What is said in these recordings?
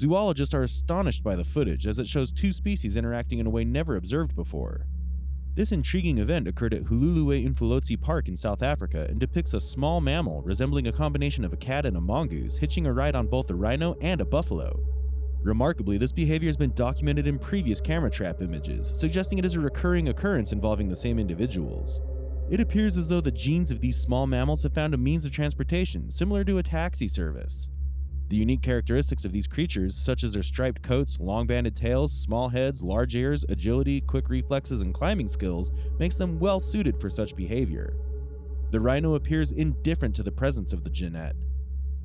Zoologists are astonished by the footage as it shows two species interacting in a way never observed before. This intriguing event occurred at Hululuwe Mfulotsi Park in South Africa and depicts a small mammal resembling a combination of a cat and a mongoose hitching a ride on both a rhino and a buffalo. Remarkably, this behavior has been documented in previous camera trap images, suggesting it is a recurring occurrence involving the same individuals. It appears as though the genes of these small mammals have found a means of transportation similar to a taxi service. The unique characteristics of these creatures, such as their striped coats, long banded tails, small heads, large ears, agility, quick reflexes, and climbing skills, makes them well suited for such behavior. The rhino appears indifferent to the presence of the genet.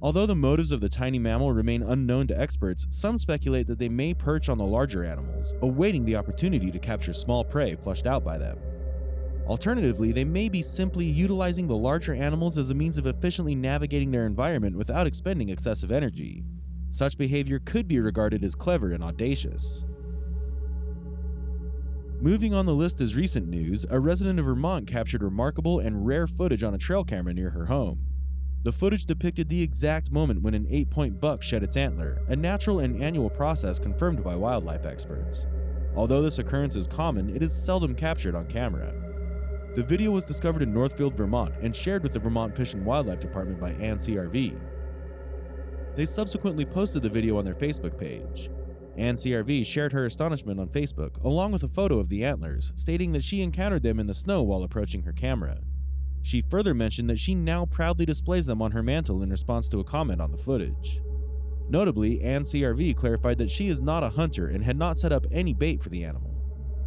Although the motives of the tiny mammal remain unknown to experts, some speculate that they may perch on the larger animals, awaiting the opportunity to capture small prey flushed out by them. Alternatively, they may be simply utilizing the larger animals as a means of efficiently navigating their environment without expending excessive energy. Such behavior could be regarded as clever and audacious. Moving on the list is recent news. A resident of Vermont captured remarkable and rare footage on a trail camera near her home. The footage depicted the exact moment when an 8-point buck shed its antler, a natural and annual process confirmed by wildlife experts. Although this occurrence is common, it is seldom captured on camera. The video was discovered in Northfield, Vermont, and shared with the Vermont Fish and Wildlife Department by NCRV. They subsequently posted the video on their Facebook page. NCRV shared her astonishment on Facebook, along with a photo of the antlers, stating that she encountered them in the snow while approaching her camera. She further mentioned that she now proudly displays them on her mantle in response to a comment on the footage. Notably, NCRV clarified that she is not a hunter and had not set up any bait for the animal.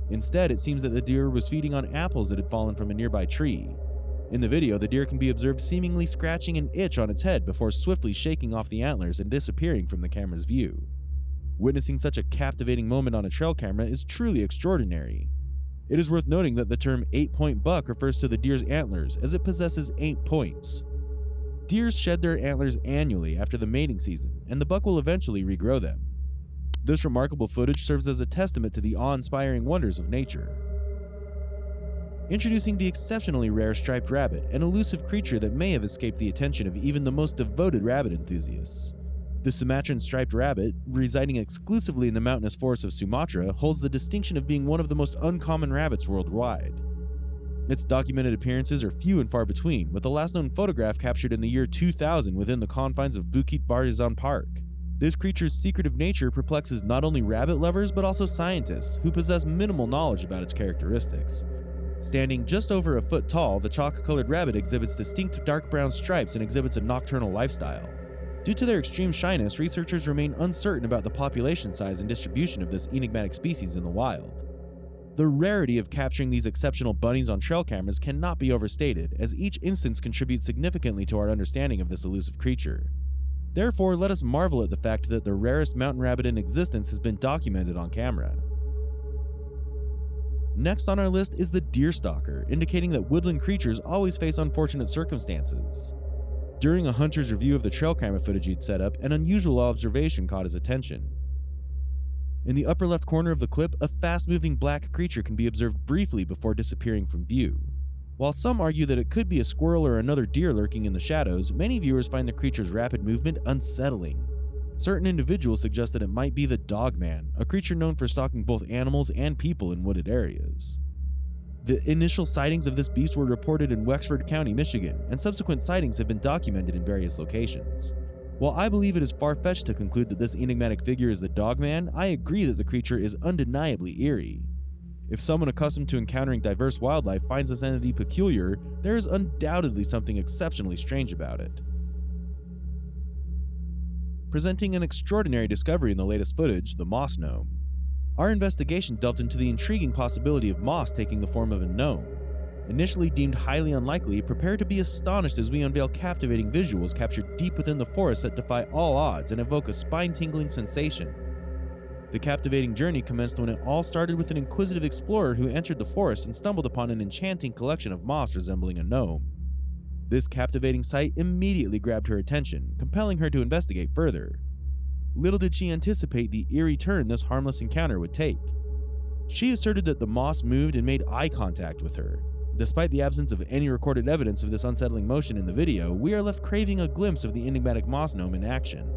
Instead, it seems that the deer was feeding on apples that had fallen from a nearby tree. In the video, the deer can be observed seemingly scratching an itch on its head before swiftly shaking off the antlers and disappearing from the camera's view. Witnessing such a captivating moment on a trail camera is truly extraordinary. It is worth noting that the term 8-point buck refers to the deer's antlers, as it possesses 8 points. Deers shed their antlers annually after the mating season, and the buck will eventually regrow them. This remarkable footage serves as a testament to the awe-inspiring wonders of nature. Introducing the exceptionally rare striped rabbit, an elusive creature that may have escaped the attention of even the most devoted rabbit enthusiasts. The Sumatran striped rabbit, residing exclusively in the mountainous forests of Sumatra, holds the distinction of being one of the most uncommon rabbits worldwide. Its documented appearances are few and far between, with the last known photograph captured in the year 2000 within the confines of Bukit Barisan Park. This creature's secretive nature perplexes not only rabbit lovers but also scientists, who possess minimal knowledge about its characteristics. Standing just over a foot tall, the chalk-colored rabbit exhibits distinct dark brown stripes and exhibits a nocturnal lifestyle. Due to their extreme shyness, researchers remain uncertain about the population size and distribution of this enigmatic species in the wild. The rarity of capturing these exceptional bunnies on trail cameras cannot be overstated, as each instance contributes significantly to our understanding of this elusive creature. Therefore, let us marvel at the fact that the rarest mountain rabbit in existence has been documented on camera. Next on our list is the Deerstalker, indicating that woodland creatures always face unfortunate circumstances. During a hunter's review of the trail camera footage he'd set up, an unusual observation caught his attention. In the upper left corner of the clip, a fast-moving black creature can be observed briefly before disappearing from view. While some argue that it could be a squirrel or another deer lurking in the shadows, many viewers find the creature's rapid movement unsettling. Certain individuals suggest that it might be the Dogman, a creature known for stalking both animals and people in wooded areas. The initial sightings of this beast were reported in Wexford County, Michigan, and subsequent sightings have been documented in various locations. While I believe it is far-fetched to conclude that this enigmatic figure is the Dogman, I agree that the creature is undeniably eerie. If someone accustomed to encountering diverse wildlife finds this entity peculiar, there is undoubtedly something exceptionally strange about it. Presenting an extraordinary discovery in the latest footage, the moss gnome. Our investigation delved into the intriguing possibility of moss taking the form of a gnome. Initially deemed highly unlikely, prepare to be astonished as we unveil captivating visuals captured deep within the forest that defy all odds and evoke a spine-tingling sensation. The captivating journey commenced when it all started with an inquisitive explorer who entered the forest and stumbled upon an enchanting collection of moss resembling a gnome. This captivating sight immediately grabbed her attention, compelling her to investigate further. Little did she anticipate the eerie turn this harmless encounter would take. She asserted that the moss moved and made eye contact with her. Despite the absence of any recorded evidence of this unsettling motion in the video, we are left craving a glimpse of the enigmatic moss gnome in action.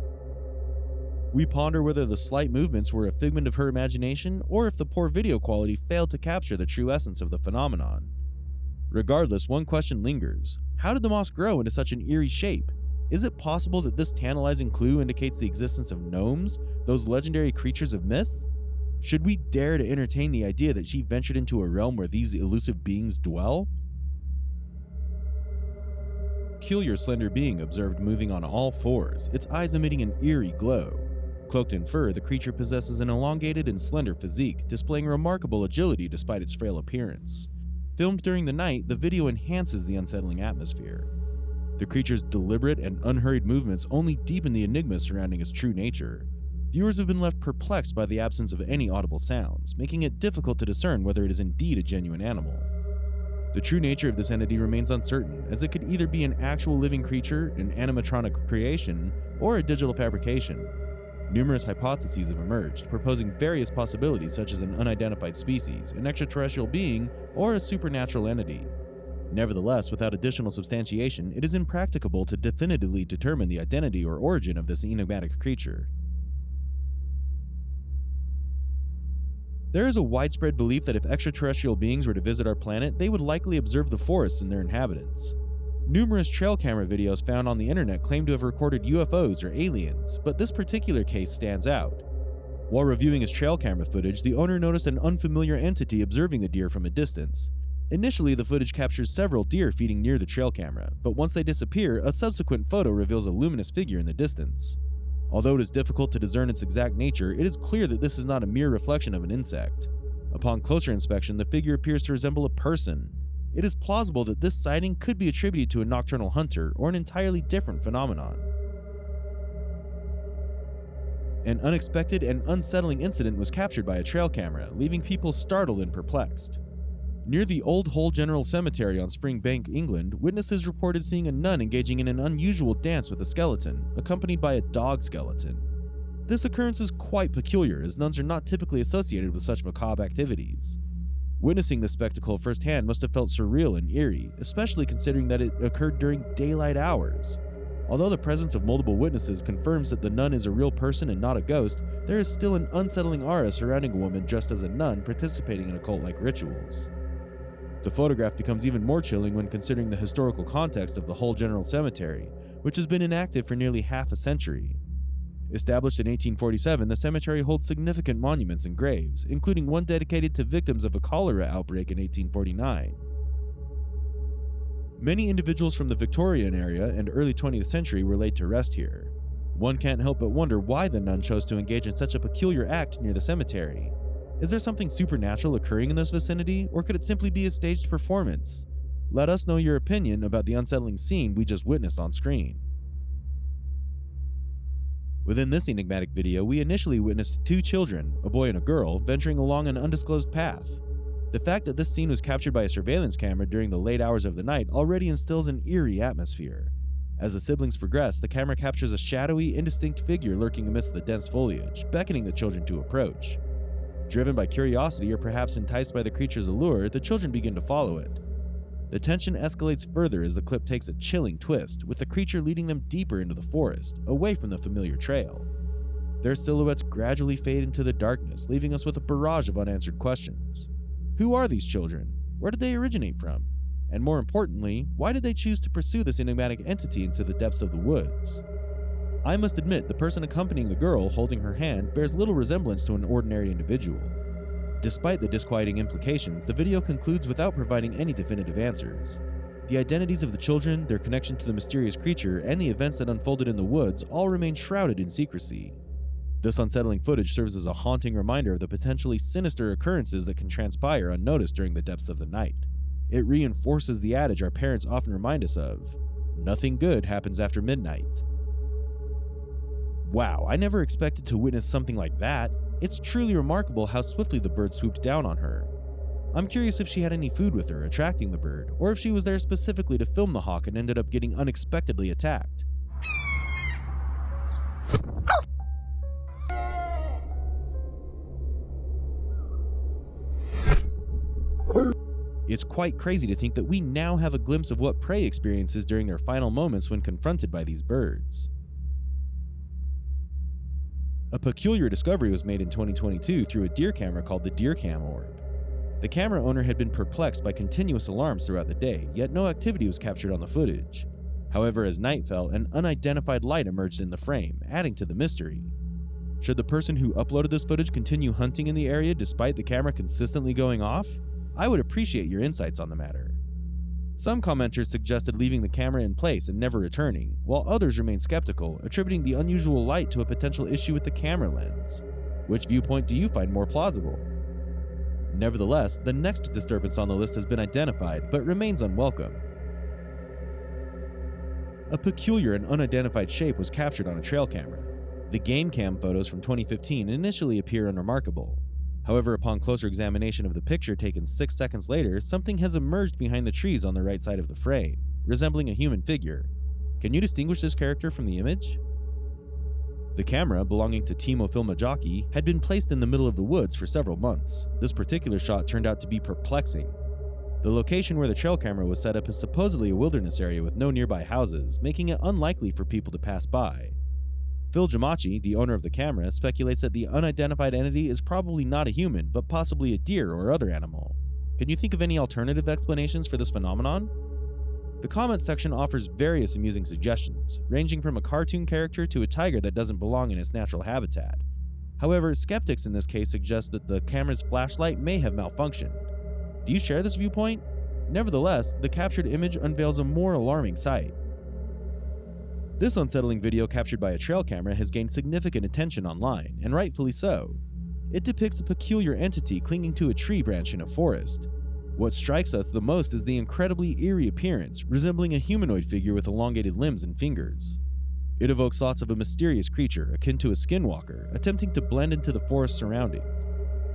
We ponder whether the slight movements were a figment of her imagination or if the poor video quality failed to capture the true essence of the phenomenon. Regardless, one question lingers. How did the moss grow into such an eerie shape? Is it possible that this tantalizing clue indicates the existence of gnomes, those legendary creatures of myth? Should we dare to entertain the idea that she ventured into a realm where these elusive beings dwell? Peculiar Slender Being observed moving on all fours, its eyes emitting an eerie glow. Cloaked in fur, the creature possesses an elongated and slender physique, displaying remarkable agility despite its frail appearance. Filmed during the night, the video enhances the unsettling atmosphere. The creature's deliberate and unhurried movements only deepen the enigma surrounding its true nature. Viewers have been left perplexed by the absence of any audible sounds, making it difficult to discern whether it is indeed a genuine animal. The true nature of this entity remains uncertain, as it could either be an actual living creature, an animatronic creation, or a digital fabrication. Numerous hypotheses have emerged, proposing various possibilities such as an unidentified species, an extraterrestrial being, or a supernatural entity. Nevertheless, without additional substantiation, it is impracticable to definitively determine the identity or origin of this enigmatic creature. There is a widespread belief that if extraterrestrial beings were to visit our planet, they would likely observe the forests and their inhabitants. Numerous trail camera videos found on the internet claim to have recorded UFOs or aliens, but this particular case stands out. While reviewing his trail camera footage, the owner noticed an unfamiliar entity observing the deer from a distance. Initially, the footage captures several deer feeding near the trail camera, but once they disappear, a subsequent photo reveals a luminous figure in the distance. Although it is difficult to discern its exact nature, it is clear that this is not a mere reflection of an insect. Upon closer inspection, the figure appears to resemble a person. It is plausible that this sighting could be attributed to a nocturnal hunter or an entirely different phenomenon. An unexpected and unsettling incident was captured by a trail camera, leaving people startled and perplexed. Near the Old Hole General Cemetery on Spring Bank, England, witnesses reported seeing a nun engaging in an unusual dance with a skeleton, accompanied by a dog skeleton. This occurrence is quite peculiar, as nuns are not typically associated with such macabre activities. Witnessing this spectacle firsthand must have felt surreal and eerie, especially considering that it occurred during daylight hours. Although the presence of multiple witnesses confirms that the nun is a real person and not a ghost, there is still an unsettling aura surrounding a woman dressed as a nun participating in occult-like rituals. The photograph becomes even more chilling when considering the historical context of the Hull General Cemetery, which has been inactive for nearly half a century. Established in 1847, the cemetery holds significant monuments and graves, including one dedicated to victims of a cholera outbreak in 1849. Many individuals from the Victorian area and early 20th century were laid to rest here. One can't help but wonder why the nun chose to engage in such a peculiar act near the cemetery. Is there something supernatural occurring in this vicinity, or could it simply be a staged performance? Let us know your opinion about the unsettling scene we just witnessed on screen. Within this enigmatic video, we initially witnessed two children, a boy and a girl, venturing along an undisclosed path. The fact that this scene was captured by a surveillance camera during the late hours of the night already instills an eerie atmosphere. As the siblings progress, the camera captures a shadowy, indistinct figure lurking amidst the dense foliage, beckoning the children to approach. Driven by curiosity or perhaps enticed by the creature's allure, the children begin to follow it. The tension escalates further as the clip takes a chilling twist, with the creature leading them deeper into the forest, away from the familiar trail. Their silhouettes gradually fade into the darkness, leaving us with a barrage of unanswered questions. Who are these children? Where did they originate from? And more importantly, why did they choose to pursue this enigmatic entity into the depths of the woods? I must admit, the person accompanying the girl, holding her hand, bears little resemblance to an ordinary individual. Despite the disquieting implications, the video concludes without providing any definitive answers. The identities of the children, their connection to the mysterious creature, and the events that unfolded in the woods all remain shrouded in secrecy. This unsettling footage serves as a haunting reminder of the potentially sinister occurrences that can transpire unnoticed during the depths of the night. It reinforces the adage our parents often remind us of: nothing good happens after midnight. Wow, I never expected to witness something like that. It's truly remarkable how swiftly the bird swooped down on her. I'm curious if she had any food with her, attracting the bird, or if she was there specifically to film the hawk and ended up getting unexpectedly attacked. It's quite crazy to think that we now have a glimpse of what prey experiences during their final moments when confronted by these birds. A peculiar discovery was made in 2022 through a deer camera called the Cam Orb. The camera owner had been perplexed by continuous alarms throughout the day, yet no activity was captured on the footage. However, as night fell, an unidentified light emerged in the frame, adding to the mystery. Should the person who uploaded this footage continue hunting in the area despite the camera consistently going off? I would appreciate your insights on the matter. Some commenters suggested leaving the camera in place and never returning, while others remained skeptical, attributing the unusual light to a potential issue with the camera lens. Which viewpoint do you find more plausible? Nevertheless, the next disturbance on the list has been identified, but remains unwelcome. A peculiar and unidentified shape was captured on a trail camera. The game cam photos from 2015 initially appear unremarkable. However, upon closer examination of the picture taken 6 seconds later, something has emerged behind the trees on the right side of the frame, resembling a human figure. Can you distinguish this character from the image? The camera, belonging to Timo Filmajoki, had been placed in the middle of the woods for several months. This particular shot turned out to be perplexing. The location where the trail camera was set up is supposedly a wilderness area with no nearby houses, making it unlikely for people to pass by. Phil Jamachi, the owner of the camera, speculates that the unidentified entity is probably not a human, but possibly a deer or other animal. Can you think of any alternative explanations for this phenomenon? The comments section offers various amusing suggestions, ranging from a cartoon character to a tiger that doesn't belong in its natural habitat. However, skeptics in this case suggest that the camera's flashlight may have malfunctioned. Do you share this viewpoint? Nevertheless, the captured image unveils a more alarming sight. This unsettling video captured by a trail camera has gained significant attention online, and rightfully so. It depicts a peculiar entity clinging to a tree branch in a forest. What strikes us the most is the incredibly eerie appearance, resembling a humanoid figure with elongated limbs and fingers. It evokes thoughts of a mysterious creature akin to a skinwalker, attempting to blend into the forest surroundings.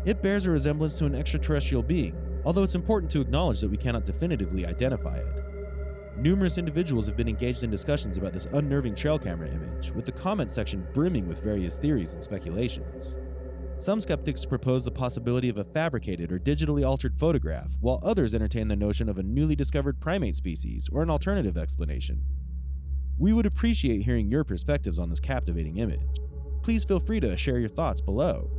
It bears a resemblance to an extraterrestrial being, although it's important to acknowledge that we cannot definitively identify it. Numerous individuals have been engaged in discussions about this unnerving trail camera image, with the comment section brimming with various theories and speculations. Some skeptics propose the possibility of a fabricated or digitally altered photograph, while others entertain the notion of a newly discovered primate species or an alternative explanation. We would appreciate hearing your perspectives on this captivating image. Please feel free to share your thoughts below.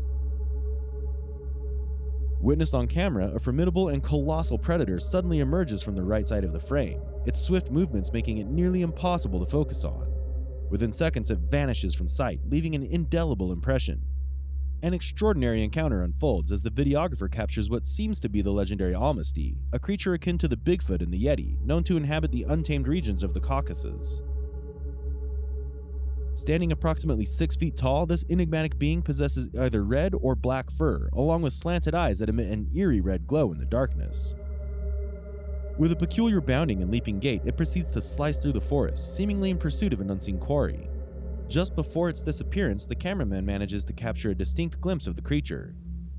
Witnessed on camera, a formidable and colossal predator suddenly emerges from the right side of the frame, its swift movements making it nearly impossible to focus on. Within seconds, it vanishes from sight, leaving an indelible impression. An extraordinary encounter unfolds as the videographer captures what seems to be the legendary amnesty, a creature akin to the Bigfoot and the Yeti, known to inhabit the untamed regions of the Caucasus. Standing approximately 6 feet tall, this enigmatic being possesses either red or black fur, along with slanted eyes that emit an eerie red glow in the darkness. With a peculiar bounding and leaping gait, it proceeds to slice through the forest, seemingly in pursuit of an unseen quarry. Just before its disappearance, the cameraman manages to capture a distinct glimpse of the creature.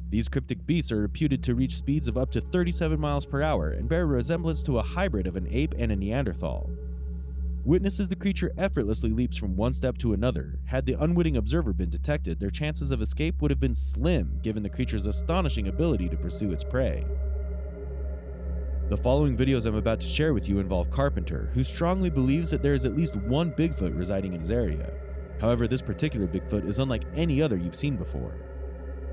These cryptic beasts are reputed to reach speeds of up to 37 miles per hour and bear a resemblance to a hybrid of an ape and a Neanderthal. Witness as the creature effortlessly leaps from one step to another. Had the unwitting observer been detected, their chances of escape would have been slim given the creature's astonishing ability to pursue its prey. The following videos I'm about to share with you involve Carpenter, who strongly believes that there is at least one Bigfoot residing in his area. However, this particular Bigfoot is unlike any other you've seen before.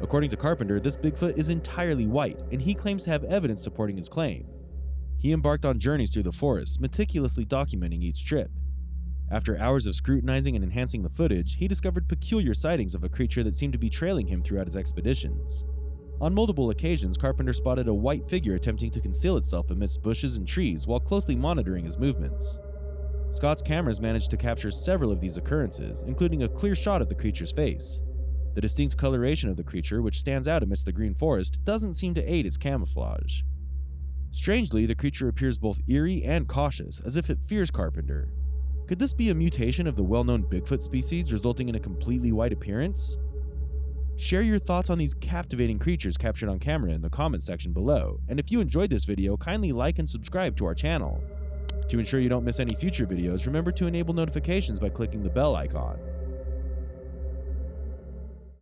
According to Carpenter, this Bigfoot is entirely white, and he claims to have evidence supporting his claim. He embarked on journeys through the forest, meticulously documenting each trip. After hours of scrutinizing and enhancing the footage, he discovered peculiar sightings of a creature that seemed to be trailing him throughout his expeditions. On multiple occasions, Carpenter spotted a white figure attempting to conceal itself amidst bushes and trees while closely monitoring his movements. Scott's cameras managed to capture several of these occurrences, including a clear shot of the creature's face. The distinct coloration of the creature, which stands out amidst the green forest, doesn't seem to aid its camouflage. Strangely, the creature appears both eerie and cautious, as if it fears Carpenter. Could this be a mutation of the well-known Bigfoot species, resulting in a completely white appearance? Share your thoughts on these captivating creatures captured on camera in the comments section below, and if you enjoyed this video, kindly like and subscribe to our channel. To ensure you don't miss any future videos, remember to enable notifications by clicking the bell icon.